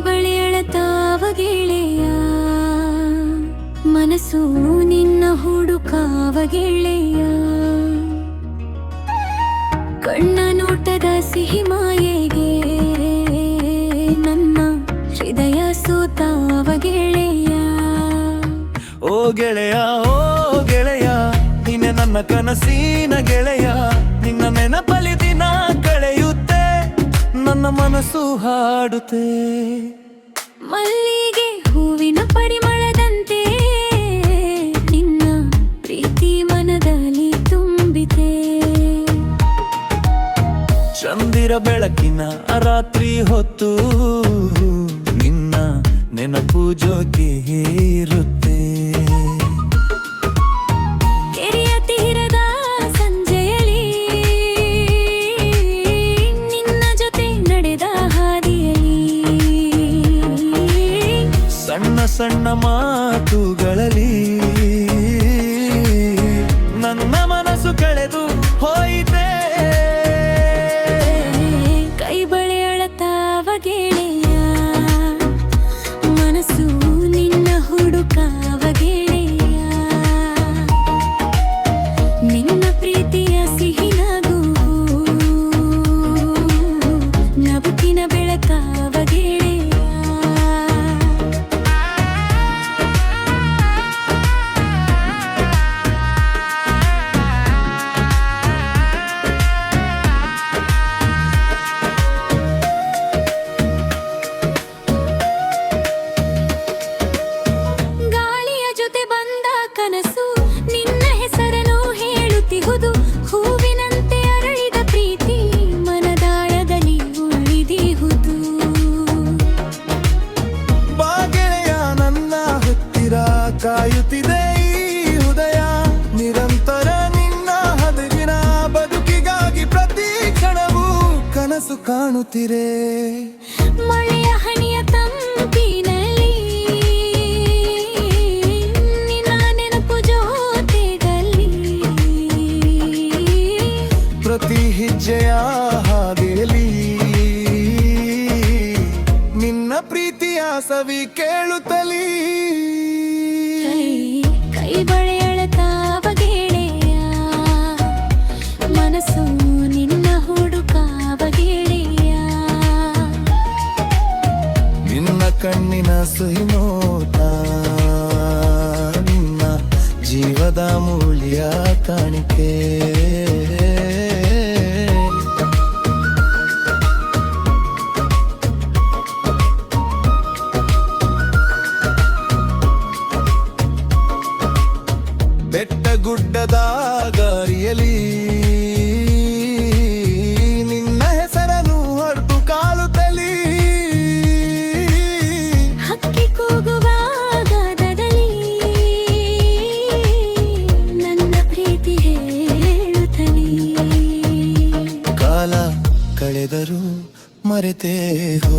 ಬಳಿ ಅಳತಾವ ಗೆಳೆಯ, ಮನಸ್ಸು ನಿನ್ನ ಹುಡುಕಾವ ಗೆಳೆಯ. ಕಣ್ಣ ನೋಟದ ಸಿಹಿ ಮಾಯೆಗೆ ನನ್ನ ಹೃದಯ ಸೋತಾವ ಗೆಳೆಯ. ಓ ಗೆಳೆಯ, ಓ ಗೆಳೆಯ, ನೀನೆ ನನ್ನ ಕನಸಿನ ಗೆಳೆಯ. ನಿನ್ನ ನೆನಪಲ್ಲಿ ದಿನ ಕಳೆಯುತ್ತೆ, ನನ್ನ ಮನಸ್ಸು ಹಾಡುತ್ತೆ. ಮಲ್ಲಿಗೆ ಹೂವಿನ ಪರಿಮಳದಂತೆ ನಿನ್ನ ಪ್ರೀತಿ ಮನದಲ್ಲಿ ತುಂಬಿತೆ. ಚಂದಿರ ಬೆಳಕಿನ ರಾತ್ರಿ ಹೊತ್ತು ನಿನ್ನ ನೆನಪು ಜೋಗಿ ಇರುತ್ತೆ. ಕೆರೆಯ ತೀರದ ಸಂಜೆಯಲ್ಲಿ ನಿನ್ನ ಜೊತೆ ನಡೆದ ಹಾದಿಯಲ್ಲಿ ಸಣ್ಣ ಸಣ್ಣ ಮಾತುಗಳಲ್ಲಿ ನನ್ನ ಮನಸ್ಸು ಕಳೆದು ಹೋಯಿತೆ. ಕೈ ಬಳೆ ಅಳತಾವ ಗೆಳೆಯ, ಮನಸ್ಸು ನಿನ್ನ ಹುಡುಕಾವ ಗೆಳೆಯ. ನಿನ್ನ ಪ್ರೀತಿಯ ಸಿಹಿ ನಗು ನಗುತ್ತಿನ ಬೆಳಕಾವ ಗೆಳೆಯ. ಗಾಳಿಯ ಜೊತೆ ಬಂದ ಕನಸು ನಿನ್ನ ಹೆಸರನ್ನು ಹೇಳುತ್ತಿಹುದು. ಹೂವಿನಂತೆ ಅರಳಿದ ಪ್ರೀತಿ ಮನದಾಳದಲ್ಲಿ ಉಳಿದಿಹುದು. ಬಾ ಗೆಳೆಯ, ನನ್ನ ಹತ್ತಿರ ಕಾಯುತ್ತಿದೆ ಈ ಹೃದಯ. ನಿರಂತರ ನಿನ್ನ ಹದಗಿನ ಬದುಕಿಗಾಗಿ ಪ್ರತಿ ಕ್ಷಣವೂ ಕನಸು ಕಾಣುತ್ತಿರೆ. ಮಳೆಯ ಹನಿಯ ತಂಪಿನಲ್ಲಿ ನಿನ್ನ ನೆನಪು ಜೊತೆಗಲ್ಲಿ ಪ್ರತಿ ಹೆಜ್ಜೆಯ ಹಾದಿಯಲ್ಲಿ ನಿನ್ನ ಪ್ರೀತಿಯ ಸವಿ ಕೇಳುತ್ತಲೀ. ಕೈ ಬಳೆ ಅಳತಾವ ಗೆಳೆಯ, ಮನಸ್ಸು ನಿನ್ನ ಹುಡುಕಾವ ಗೆಳೆಯ. ನಿನ್ನ ಕಣ್ಣಿನ ಸಿಹಿ ನೋಟ ನಿನ್ನ ಜೀವದ ಮೂಲ್ಯ ಕಾಣಿಕೆ. ಬೆಟ್ಟ ಗುಡ್ಡದ ದಾರಿಯಲ್ಲಿ ನಿನ್ನ ಹೆಸರನ್ನು ಹೊರಟು ಕಾಲುತ್ತಲಿ. ಹಕ್ಕಿ ಕೂಗುವ ಗಾನದಲ್ಲಿ ನನ್ನ ಪ್ರೀತಿ ಹೇಳುತ್ತಲೀ. ಕಾಲ ಕಳೆದರೂ ಮರೆತೇ ಹೋ